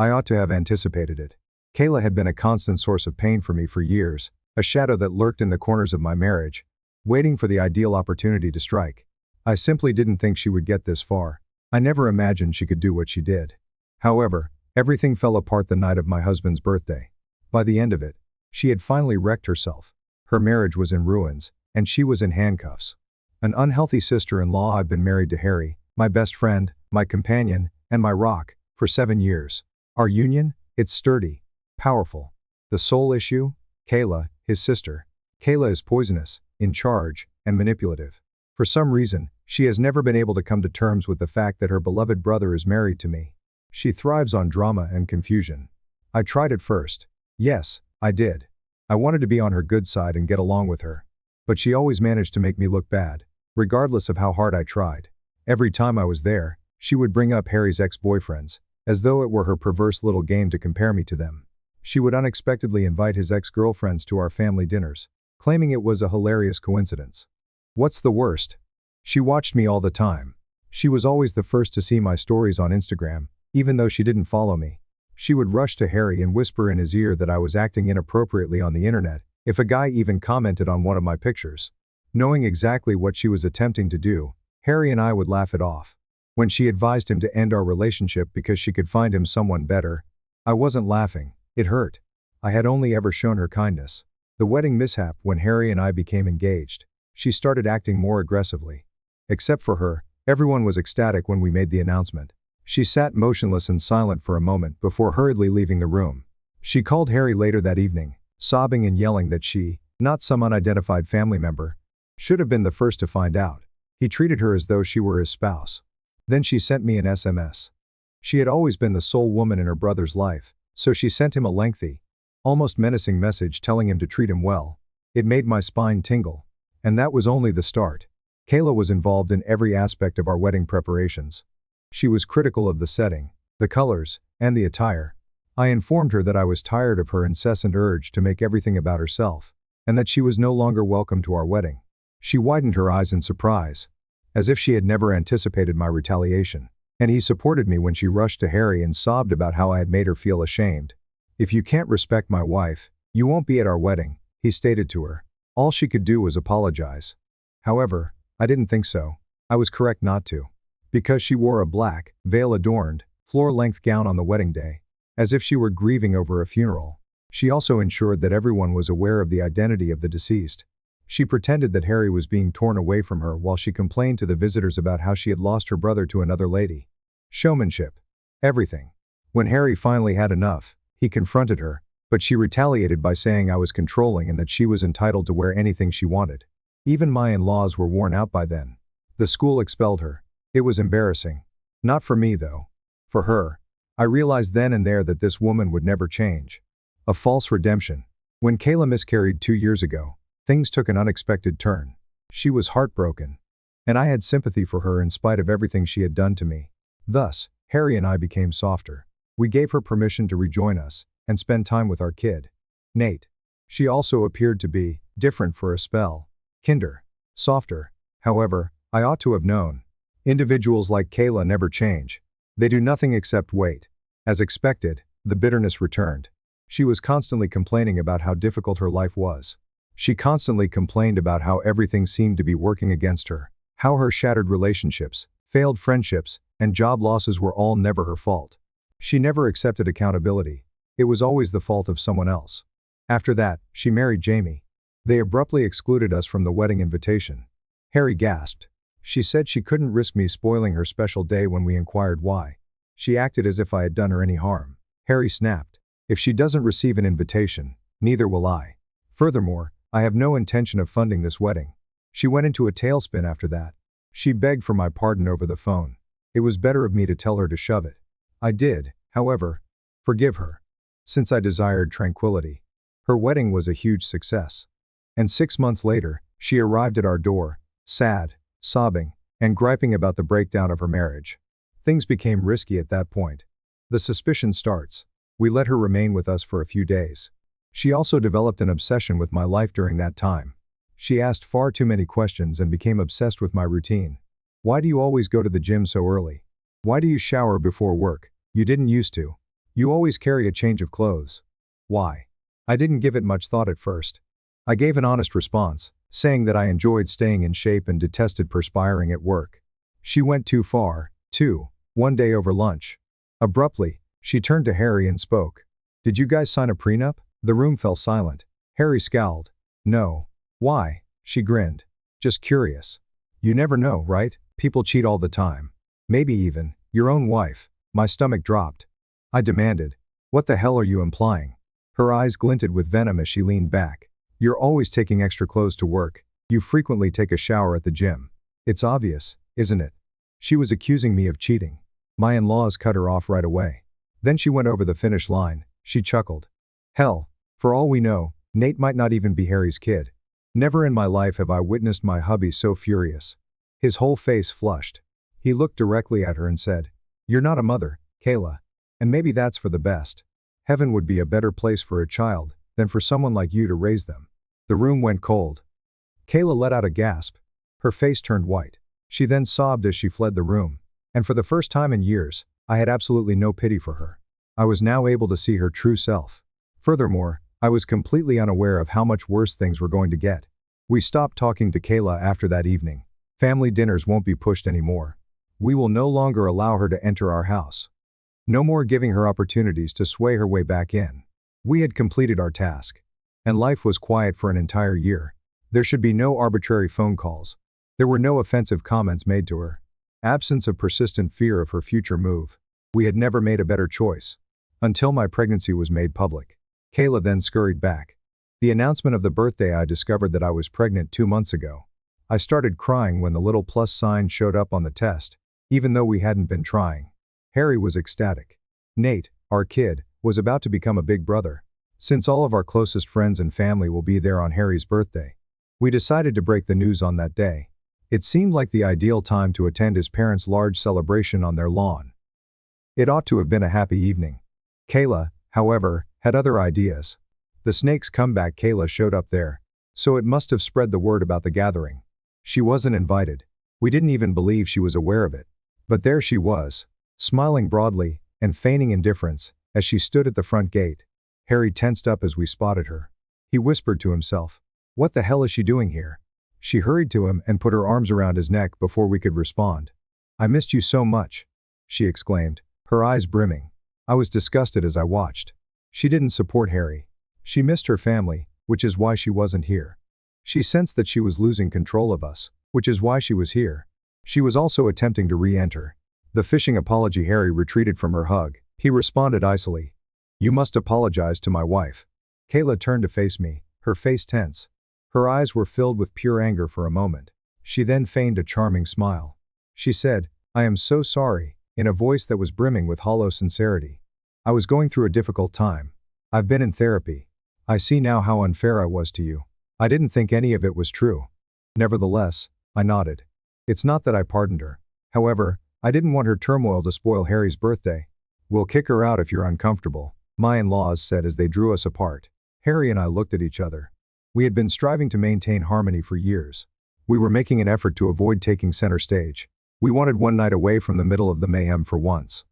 I ought to have anticipated it. Kayla had been a constant source of pain for me for years, a shadow that lurked in the corners of my marriage, waiting for the ideal opportunity to strike. I simply didn't think she would get this far. I never imagined she could do what she did. However, everything fell apart the night of my husband's birthday. By the end of it, she had finally wrecked herself. Her marriage was in ruins, and she was in handcuffs. An unhealthy sister-in-law. I've been married to Harry, my best friend, my companion, and my rock, for 7 years. Our union? It's sturdy, powerful. The sole issue? Kayla, his sister. Kayla is poisonous, in charge, and manipulative. For some reason, she has never been able to come to terms with the fact that her beloved brother is married to me. She thrives on drama and confusion. I tried at first. Yes, I did. I wanted to be on her good side and get along with her. But she always managed to make me look bad, regardless of how hard I tried. Every time I was there, she would bring up Harry's ex-boyfriends, as though it were her perverse little game to compare me to them. She would unexpectedly invite his ex-girlfriends to our family dinners, claiming it was a hilarious coincidence. What's the worst? She watched me all the time. She was always the first to see my stories on Instagram, even though she didn't follow me. She would rush to Harry and whisper in his ear that I was acting inappropriately on the internet, if a guy even commented on one of my pictures. Knowing exactly what she was attempting to do, Harry and I would laugh it off. When she advised him to end our relationship because she could find him someone better, I wasn't laughing, it hurt. I had only ever shown her kindness. The wedding mishap. When Harry and I became engaged, she started acting more aggressively. Except for her, everyone was ecstatic when we made the announcement. She sat motionless and silent for a moment before hurriedly leaving the room. She called Harry later that evening, sobbing and yelling that she, not some unidentified family member, should have been the first to find out. He treated her as though she were his spouse. Then she sent me an SMS. She had always been the sole woman in her brother's life, so she sent him a lengthy, almost menacing message telling him to treat him well. It made my spine tingle. And that was only the start. Kayla was involved in every aspect of our wedding preparations. She was critical of the setting, the colors, and the attire. I informed her that I was tired of her incessant urge to make everything about herself, and that she was no longer welcome to our wedding. She widened her eyes in surprise, as if she had never anticipated my retaliation. And he supported me when she rushed to Harry and sobbed about how I had made her feel ashamed. "If you can't respect my wife, you won't be at our wedding," he stated to her. All she could do was apologize. However, I didn't think so. I was correct not to. Because she wore a black, veil-adorned, floor-length gown on the wedding day, as if she were grieving over a funeral. She also ensured that everyone was aware of the identity of the deceased. She pretended that Harry was being torn away from her while she complained to the visitors about how she had lost her brother to another lady. Showmanship. Everything. When Harry finally had enough, he confronted her, but she retaliated by saying I was controlling and that she was entitled to wear anything she wanted. Even my in-laws were worn out by then. The school expelled her. It was embarrassing. Not for me though. For her. I realized then and there that this woman would never change. A false redemption. When Kayla miscarried 2 years ago, things took an unexpected turn. She was heartbroken. And I had sympathy for her in spite of everything she had done to me. Thus, Harry and I became softer. We gave her permission to rejoin us and spend time with our kid, Nate. She also appeared to be different for a spell. Kinder. Softer. However, I ought to have known. Individuals like Kayla never change. They do nothing except wait. As expected, the bitterness returned. She was constantly complaining about how difficult her life was. She constantly complained about how everything seemed to be working against her, how her shattered relationships, failed friendships, and job losses were all never her fault. She never accepted accountability. It was always the fault of someone else. After that, she married Jamie. They abruptly excluded us from the wedding invitation. Harry gasped. She said she couldn't risk me spoiling her special day when we inquired why. She acted as if I had done her any harm. Harry snapped. If she doesn't receive an invitation, neither will I. Furthermore, I have no intention of funding this wedding. She went into a tailspin after that. She begged for my pardon over the phone. It was better of me to tell her to shove it. I did, however, forgive her. Since I desired tranquility. Her wedding was a huge success. And 6 months later, she arrived at our door, sad, sobbing, and griping about the breakdown of her marriage. Things became risky at that point. The suspicion starts. We let her remain with us for a few days. She also developed an obsession with my life during that time. She asked far too many questions and became obsessed with my routine. Why do you always go to the gym so early? Why do you shower before work? You didn't used to. You always carry a change of clothes. Why? I didn't give it much thought at first. I gave an honest response, saying that I enjoyed staying in shape and detested perspiring at work. She went too far, too, one day over lunch. Abruptly, she turned to Harry and spoke. Did you guys sign a prenup? The room fell silent. Harry scowled. No. Why? She grinned. Just curious. You never know, right? People cheat all the time. Maybe even your own wife. My stomach dropped. I demanded. What the hell are you implying? Her eyes glinted with venom as she leaned back. You're always taking extra clothes to work. You frequently take a shower at the gym. It's obvious, isn't it? She was accusing me of cheating. My in-laws cut her off right away. Then she went over the finish line. She chuckled. Hell, for all we know, Nate might not even be Harry's kid. Never in my life have I witnessed my hubby so furious. His whole face flushed. He looked directly at her and said, You're not a mother, Kayla. And maybe that's for the best. Heaven would be a better place for a child than for someone like you to raise them. The room went cold. Kayla let out a gasp. Her face turned white. She then sobbed as she fled the room. And for the first time in years, I had absolutely no pity for her. I was now able to see her true self. Furthermore, I was completely unaware of how much worse things were going to get. We stopped talking to Kayla after that evening. Family dinners won't be pushed anymore. We will no longer allow her to enter our house. No more giving her opportunities to sway her way back in. We had completed our task. And life was quiet for an entire year. There should be no arbitrary phone calls. There were no offensive comments made to her. Absence of persistent fear of her future move. We had never made a better choice. Until my pregnancy was made public. Kayla then scurried back. The announcement of the birthday, I discovered that I was pregnant 2 months ago. I started crying when the little plus sign showed up on the test, even though we hadn't been trying. Harry was ecstatic. Nate, our kid, was about to become a big brother. Since all of our closest friends and family will be there on Harry's birthday, we decided to break the news on that day. It seemed like the ideal time to attend his parents' large celebration on their lawn. It ought to have been a happy evening. Kayla, however, had other ideas. The snake's comeback. Kayla showed up there, so it must have spread the word about the gathering. She wasn't invited. We didn't even believe she was aware of it. But there she was, smiling broadly and feigning indifference as she stood at the front gate. Harry tensed up as we spotted her. He whispered to himself, What the hell is she doing here? She hurried to him and put her arms around his neck before we could respond. I missed you so much, she exclaimed, her eyes brimming. I was disgusted as I watched. She didn't support Harry. She missed her family, which is why she wasn't here. She sensed that she was losing control of us, which is why she was here. She was also attempting to re-enter. The fishing apology. Harry retreated from her hug. He responded icily. You must apologize to my wife. Kayla turned to face me, her face tense. Her eyes were filled with pure anger for a moment. She then feigned a charming smile. She said, I am so sorry, in a voice that was brimming with hollow sincerity. I was going through a difficult time. I've been in therapy. I see now how unfair I was to you. I didn't think any of it was true. Nevertheless, I nodded. It's not that I pardoned her. However, I didn't want her turmoil to spoil Harry's birthday. We'll kick her out if you're uncomfortable, my in-laws said as they drew us apart. Harry and I looked at each other. We had been striving to maintain harmony for years. We were making an effort to avoid taking center stage. We wanted one night away from the middle of the mayhem for once.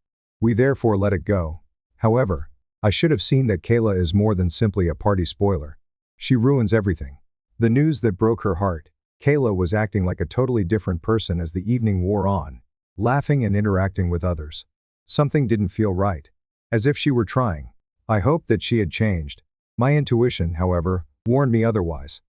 We therefore let it go. However, I should have seen that Kayla is more than simply a party spoiler. She ruins everything. The news that broke her heart. Kayla was acting like a totally different person as the evening wore on, laughing and interacting with others. Something didn't feel right. As if she were trying. I hoped that she had changed. My intuition, however, warned me otherwise.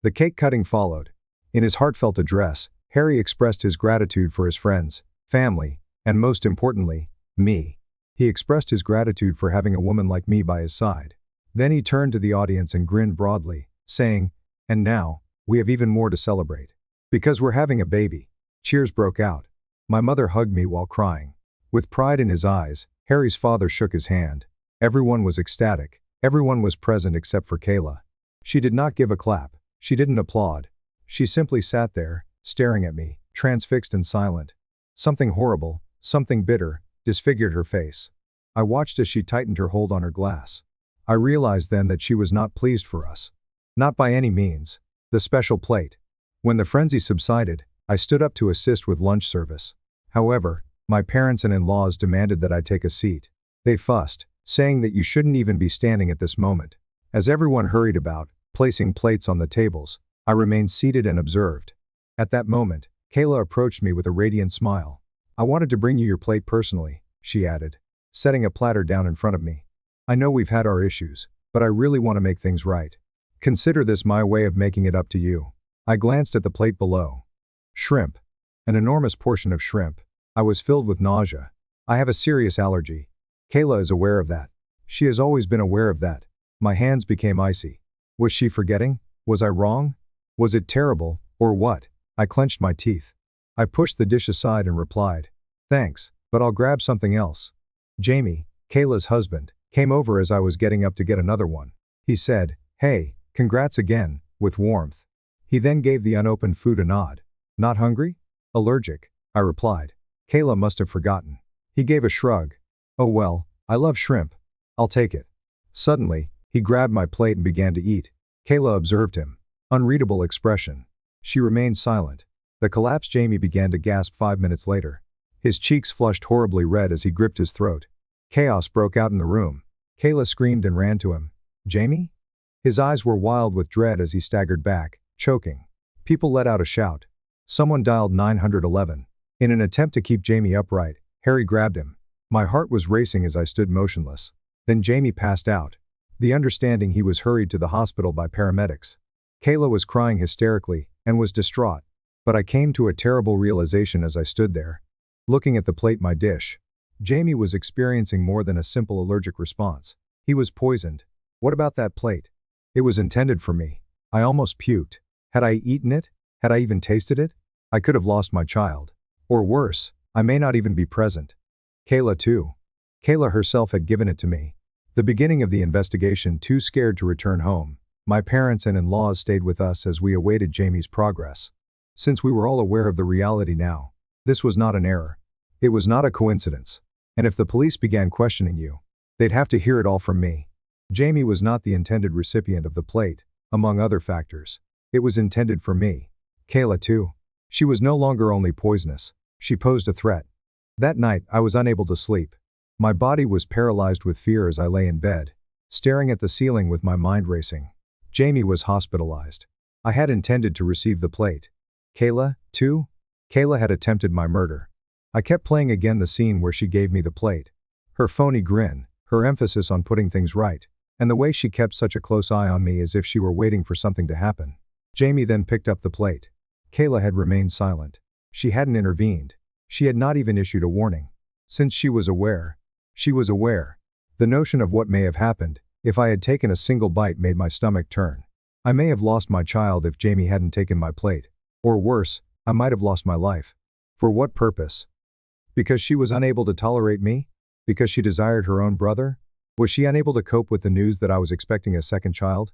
The cake cutting followed. In his heartfelt address, Harry expressed his gratitude for his friends, family, and most importantly, me. He expressed his gratitude for having a woman like me by his side. Then he turned to the audience and grinned broadly, saying, And now, we have even more to celebrate. Because we're having a baby. Cheers broke out. My mother hugged me while crying. With pride in his eyes, Harry's father shook his hand. Everyone was ecstatic. Everyone was present except for Kayla. She did not give a clap. She didn't applaud. She simply sat there, staring at me, transfixed and silent. Something horrible, something bitter, disfigured her face. I watched as she tightened her hold on her glass. I realized then that she was not pleased for us. Not by any means. The special plate. When the frenzy subsided, I stood up to assist with lunch service. However, my parents and in-laws demanded that I take a seat. They fussed, saying that you shouldn't even be standing at this moment. As everyone hurried about, placing plates on the tables, I remained seated and observed. At that moment, Kayla approached me with a radiant smile. "I wanted to bring you your plate personally," she added, setting a platter down in front of me. "I know we've had our issues, but I really want to make things right. Consider this my way of making it up to you." I glanced at the plate below. Shrimp. An enormous portion of shrimp. I was filled with nausea. I have a serious allergy. Kayla is aware of that. She has always been aware of that. My hands became icy. Was she forgetting? Was I wrong? Was it terrible, or what? I clenched my teeth. I pushed the dish aside and replied, "Thanks, but I'll grab something else." Jamie, Kayla's husband, came over as I was getting up to get another one. He said, "Hey, congrats again," with warmth. He then gave the unopened food a nod. "Not hungry?" "Allergic," I replied. Kayla must have forgotten. He gave a shrug. "Oh well, I love shrimp. I'll take it." Suddenly, he grabbed my plate and began to eat. Kayla observed him. Unreadable expression. She remained silent. The collapsed Jamie began to gasp 5 minutes later. His cheeks flushed horribly red as he gripped his throat. Chaos broke out in the room. Kayla screamed and ran to him. "Jamie?" His eyes were wild with dread as he staggered back, choking. People let out a shout. Someone dialed 911. In an attempt to keep Jamie upright, Harry grabbed him. My heart was racing as I stood motionless. Then Jamie passed out. The understanding he was hurried to the hospital by paramedics. Kayla was crying hysterically and was distraught. But I came to a terrible realization as I stood there, looking at the plate, my dish. Jamie was experiencing more than a simple allergic response. He was poisoned. What about that plate? It was intended for me. I almost puked. Had I eaten it? Had I even tasted it? I could have lost my child. Or worse, I may not even be present. Kayla too. Kayla herself had given it to me. The beginning of the investigation, too scared to return home, my parents and in-laws stayed with us as we awaited Jamie's progress. Since we were all aware of the reality now, this was not an error. It was not a coincidence. And if the police began questioning you, they'd have to hear it all from me. Jamie was not the intended recipient of the plate, among other factors. It was intended for me. Kayla too. She was no longer only poisonous. She posed a threat. That night, I was unable to sleep. My body was paralyzed with fear as I lay in bed, staring at the ceiling with my mind racing. Jamie was hospitalized. I had intended to receive the plate. Kayla, too? Kayla had attempted my murder. I kept playing again the scene where she gave me the plate. Her phony grin, her emphasis on putting things right, and the way she kept such a close eye on me as if she were waiting for something to happen. Jamie then picked up the plate. Kayla had remained silent. She hadn't intervened. She had not even issued a warning. Since she was aware. The notion of what may have happened, if I had taken a single bite, made my stomach turn. I may have lost my child if Jamie hadn't taken my plate. Or worse, I might have lost my life. For what purpose? Because she was unable to tolerate me? Because she desired her own brother? Was she unable to cope with the news that I was expecting a second child?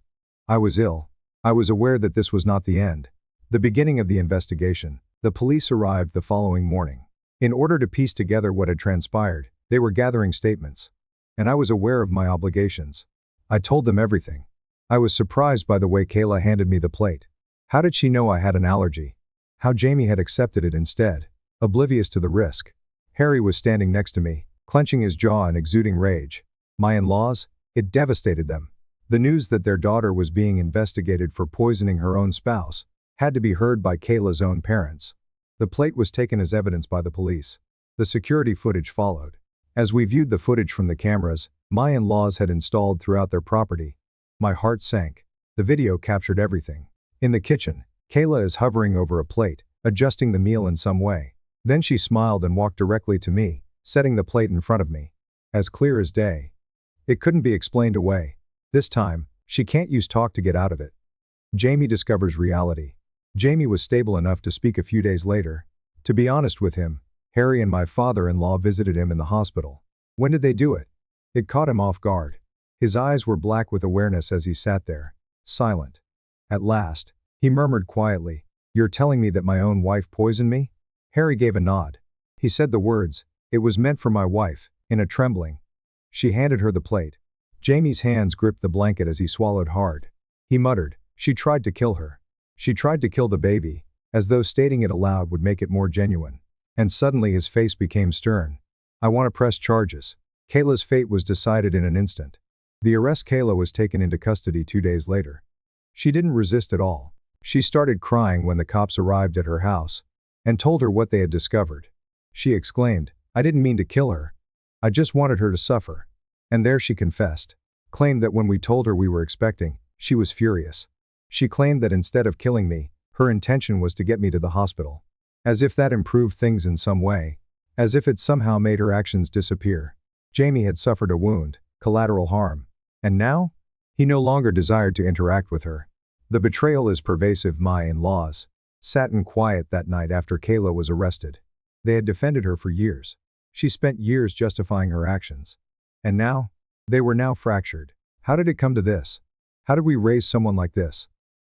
I was ill. I was aware that this was not the end. The beginning of the investigation. The police arrived the following morning. In order to piece together what had transpired, they were gathering statements. And I was aware of my obligations. I told them everything. I was surprised by the way Kayla handed me the plate. How did she know I had an allergy? How Jamie had accepted it instead, oblivious to the risk. Harry was standing next to me, clenching his jaw and exuding rage. My in-laws? It devastated them. The news that their daughter was being investigated for poisoning her own spouse had to be heard by Kayla's own parents. The plate was taken as evidence by the police. The security footage followed. As we viewed the footage from the cameras my in-laws had installed throughout their property, my heart sank. The video captured everything. In the kitchen, Kayla is hovering over a plate, adjusting the meal in some way. Then she smiled and walked directly to me, setting the plate in front of me. As clear as day. It couldn't be explained away. This time, she can't use talk to get out of it. Jamie discovers reality. Jamie was stable enough to speak a few days later. To be honest with him, Harry and my father-in-law visited him in the hospital. When did they do it? It caught him off guard. His eyes were black with awareness as he sat there, silent. At last, he murmured quietly, "You're telling me that my own wife poisoned me?" Harry gave a nod. He said the words, "It was meant for my wife," in a trembling. She handed her the plate. Jamie's hands gripped the blanket as he swallowed hard. He muttered, "She tried to kill her. She tried to kill the baby," as though stating it aloud would make it more genuine. And suddenly his face became stern. "I want to press charges." Kayla's fate was decided in an instant. The arrest Kayla was taken into custody 2 days later. She didn't resist at all. She started crying when the cops arrived at her house and told her what they had discovered. She exclaimed, "I didn't mean to kill her. I just wanted her to suffer." And there she confessed. Claimed that when we told her we were expecting, she was furious. She claimed that instead of killing me, her intention was to get me to the hospital. As if that improved things in some way. As if it somehow made her actions disappear. Jamie had suffered a wound, collateral harm. And now? He no longer desired to interact with her. The betrayal is pervasive. My in-laws sat in quiet that night after Kayla was arrested. They had defended her for years. She spent years justifying her actions. And now? They were now fractured. How did it come to this? How did we raise someone like this?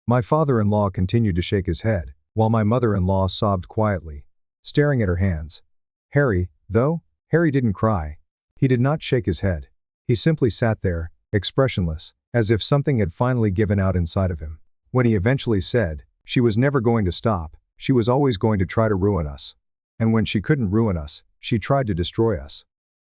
My father-in-law continued to shake his head, while my mother-in-law sobbed quietly, staring at her hands. Harry didn't cry. He did not shake his head. He simply sat there, expressionless, as if something had finally given out inside of him. When he eventually said, "She was never going to stop, she was always going to try to ruin us. And when she couldn't ruin us, she tried to destroy us."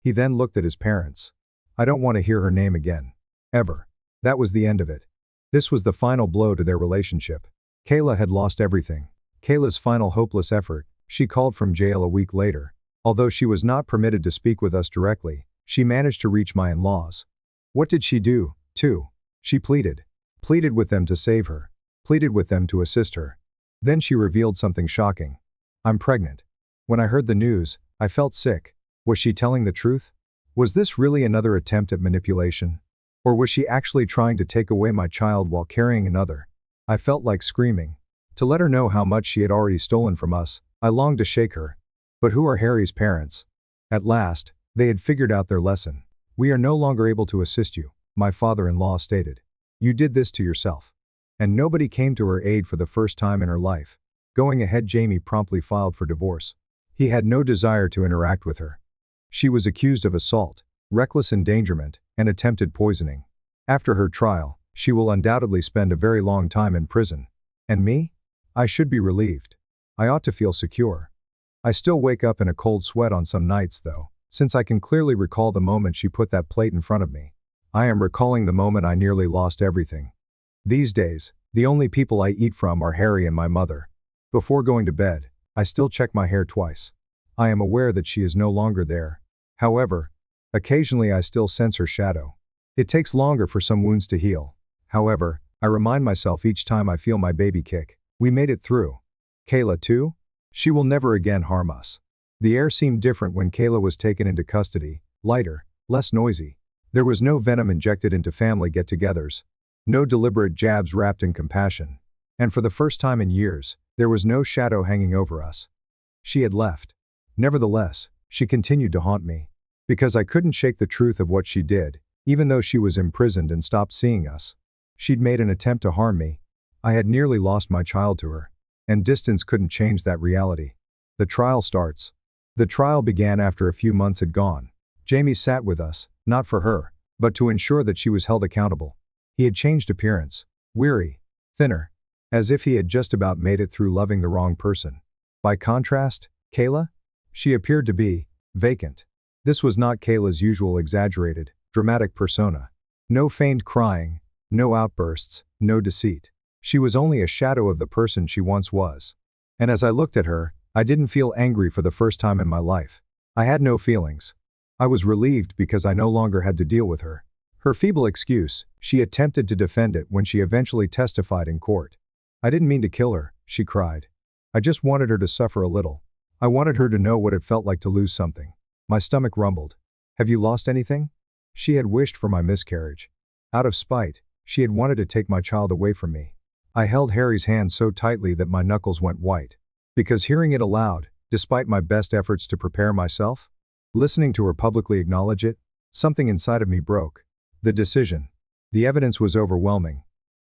He then looked at his parents. "I don't want to hear her name again. Ever." That was the end of it. This was the final blow to their relationship. Kayla had lost everything. Kayla's final hopeless effort. She called from jail a week later. Although she was not permitted to speak with us directly, she managed to reach my in-laws. What did she do, too? She pleaded. Pleaded with them to save her. Pleaded with them to assist her. Then she revealed something shocking. "I'm pregnant." When I heard the news, I felt sick. Was she telling the truth? Was this really another attempt at manipulation? Or was she actually trying to take away my child while carrying another? I felt like screaming. To let her know how much she had already stolen from us, I longed to shake her. But who are Harry's parents? At last, they had figured out their lesson. "We are no longer able to assist you," my father-in-law stated. "You did this to yourself." And nobody came to her aid for the first time in her life. Going ahead, Jamie promptly filed for divorce. He had no desire to interact with her. She was accused of assault, reckless endangerment, and attempted poisoning. After her trial, she will undoubtedly spend a very long time in prison. And me? I should be relieved. I ought to feel secure. I still wake up in a cold sweat on some nights though, since I can clearly recall the moment she put that plate in front of me. I am recalling the moment I nearly lost everything. These days, the only people I eat from are Harry and my mother. Before going to bed, I still check my hair twice. I am aware that she is no longer there. However, occasionally I still sense her shadow. It takes longer for some wounds to heal. However, I remind myself each time I feel my baby kick, we made it through. Kayla too? She will never again harm us. The air seemed different when Kayla was taken into custody, lighter, less noisy. There was no venom injected into family get-togethers. No deliberate jabs wrapped in compassion. And for the first time in years, there was no shadow hanging over us. She had left. Nevertheless, she continued to haunt me. Because I couldn't shake the truth of what she did, even though she was imprisoned and stopped seeing us. She'd made an attempt to harm me. I had nearly lost my child to her. And distance couldn't change that reality. The trial starts. The trial began after a few months had gone. Jamie sat with us, not for her, but to ensure that she was held accountable. He had changed appearance. Weary. Thinner. As if he had just about made it through loving the wrong person. By contrast, Kayla? She appeared to be vacant. This was not Kayla's usual exaggerated, dramatic persona. No feigned crying, no outbursts, no deceit. She was only a shadow of the person she once was. And as I looked at her, I didn't feel angry for the first time in my life. I had no feelings. I was relieved because I no longer had to deal with her. Her feeble excuse, she attempted to defend it when she eventually testified in court. "I didn't mean to kill her," she cried. "I just wanted her to suffer a little. I wanted her to know what it felt like to lose something." My stomach rumbled. "Have you lost anything?" She had wished for my miscarriage. Out of spite, she had wanted to take my child away from me. I held Harry's hand so tightly that my knuckles went white. Because hearing it aloud, despite my best efforts to prepare myself, listening to her publicly acknowledge it, something inside of me broke. The decision. The evidence was overwhelming.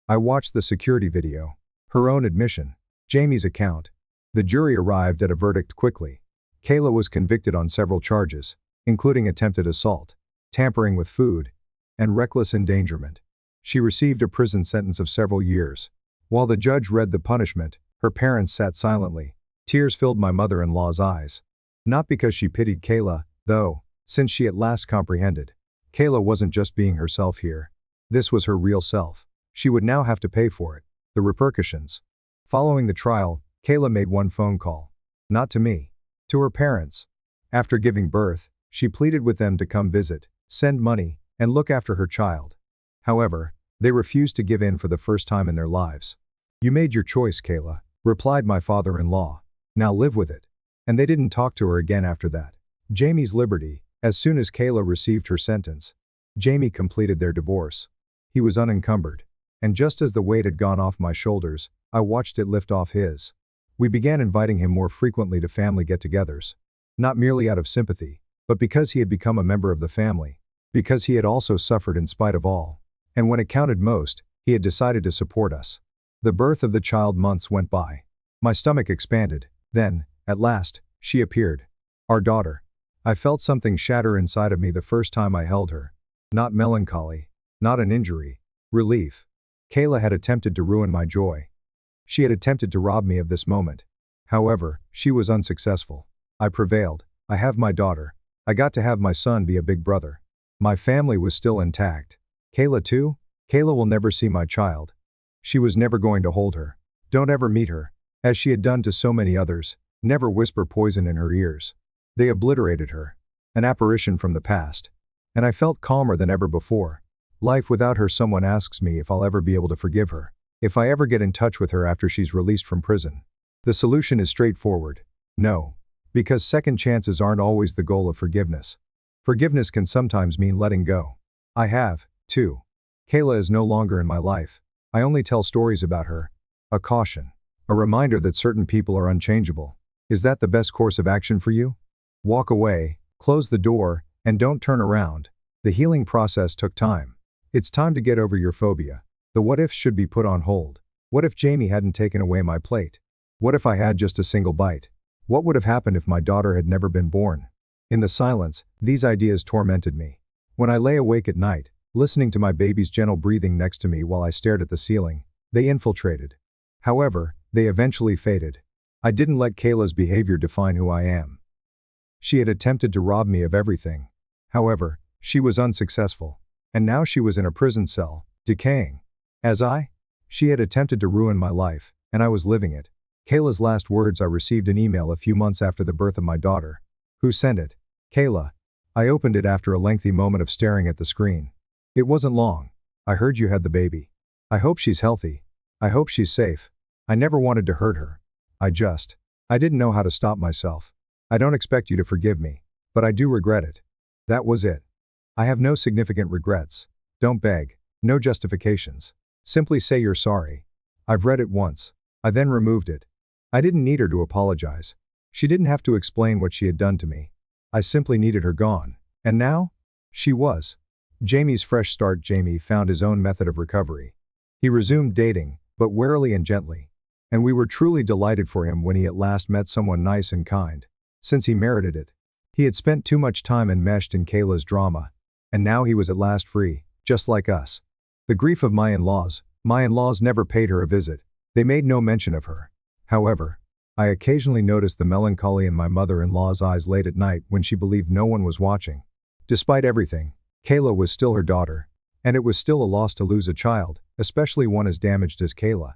I watched the security video. Her own admission. Jamie's account. The jury arrived at a verdict quickly. Kayla was convicted on several charges, including attempted assault, tampering with food, and reckless endangerment. She received a prison sentence of several years. While the judge read the punishment, her parents sat silently. Tears filled my mother-in-law's eyes. Not because she pitied Kayla, though, since she at last comprehended. Kayla wasn't just being herself here. This was her real self. She would now have to pay for it. The repercussions. Following the trial, Kayla made one phone call. Not to me. To her parents. After giving birth, she pleaded with them to come visit, send money, and look after her child. However, they refused to give in for the first time in their lives. "You made your choice, Kayla," replied my father-in-law. "Now live with it." And they didn't talk to her again after that. Jamie's liberty. As soon as Kayla received her sentence, Jamie completed their divorce. He was unencumbered. And just as the weight had gone off my shoulders, I watched it lift off his. We began inviting him more frequently to family get-togethers. Not merely out of sympathy, but because he had become a member of the family. Because he had also suffered in spite of all. And when it counted most, he had decided to support us. The birth of the child. Months went by. My stomach expanded. Then, at last, she appeared. Our daughter. I felt something shatter inside of me the first time I held her. Not melancholy. Not an injury. Relief. Kayla had attempted to ruin my joy. She had attempted to rob me of this moment. However, she was unsuccessful. I prevailed. I have my daughter. I got to have my son be a big brother. My family was still intact. Kayla too? Kayla will never see my child. She was never going to hold her. Don't ever meet her. As she had done to so many others, never whisper poison in her ears. They obliterated her. An apparition from the past. And I felt calmer than ever before. Life without her. Someone asks me if I'll ever be able to forgive her. If I ever get in touch with her after she's released from prison. The solution is straightforward. No. Because second chances aren't always the goal of forgiveness. Forgiveness can sometimes mean letting go. I have, too. Kayla is no longer in my life. I only tell stories about her. A caution. A reminder that certain people are unchangeable. Is that the best course of action for you? Walk away, close the door, and don't turn around. The healing process took time. It's time to get over your phobia. The what-ifs should be put on hold. What if Jamie hadn't taken away my plate? What if I had just a single bite? What would have happened if my daughter had never been born? In the silence, these ideas tormented me. When I lay awake at night, listening to my baby's gentle breathing next to me while I stared at the ceiling, they infiltrated. However, they eventually faded. I didn't let Kayla's behavior define who I am. She had attempted to rob me of everything. However, she was unsuccessful. And now she was in a prison cell, decaying. She had attempted to ruin my life, and I was living it. Kayla's last words. I received an email a few months after the birth of my daughter. Who sent it? Kayla. I opened it after a lengthy moment of staring at the screen. It wasn't long. I heard you had the baby. I hope she's healthy. I hope she's safe. I never wanted to hurt her. I didn't know how to stop myself. I don't expect you to forgive me, but I do regret it. That was it. I have no significant regrets. Don't beg. No justifications. Simply say you're sorry. I've read it once. I then removed it. I didn't need her to apologize. She didn't have to explain what she had done to me. I simply needed her gone. And now? She was. Jamie's fresh start. Jamie found his own method of recovery. He resumed dating, but warily and gently. And we were truly delighted for him when he at last met someone nice and kind. Since he merited it. He had spent too much time enmeshed in Kayla's drama. And now he was at last free, just like us. The grief of my in-laws never paid her a visit. They made no mention of her. However, I occasionally noticed the melancholy in my mother-in-law's eyes late at night when she believed no one was watching. Despite everything, Kayla was still her daughter. And it was still a loss to lose a child, especially one as damaged as Kayla.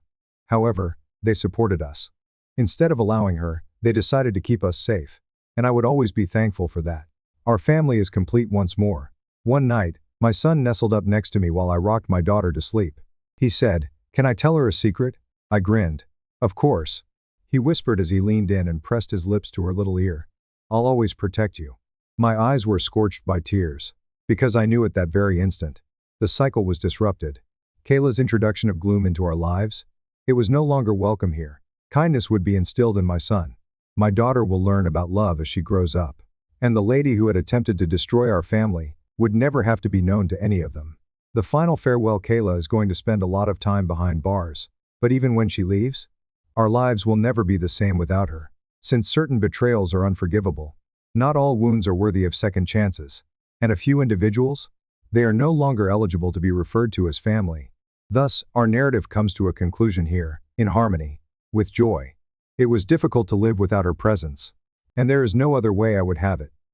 However, they supported us. Instead of allowing her, they decided to keep us safe. And I would always be thankful for that. Our family is complete once more. One night, my son nestled up next to me while I rocked my daughter to sleep. He said, "Can I tell her a secret?" I grinned. "Of course." He whispered as he leaned in and pressed his lips to her little ear. "I'll always protect you." My eyes were scorched by tears. Because I knew at that very instant. The cycle was disrupted. Kayla's introduction of gloom into our lives. It was no longer welcome here. Kindness would be instilled in my son. My daughter will learn about love as she grows up. And the lady who had attempted to destroy our family would never have to be known to any of them. The final farewell. Kayla is going to spend a lot of time behind bars. But even when she leaves, our lives will never be the same without her. Since certain betrayals are unforgivable. Not all wounds are worthy of second chances. And a few individuals? They are no longer eligible to be referred to as family. Thus, our narrative comes to a conclusion here, in harmony, with joy. It was difficult to live without her presence. And there is no other way I would have it.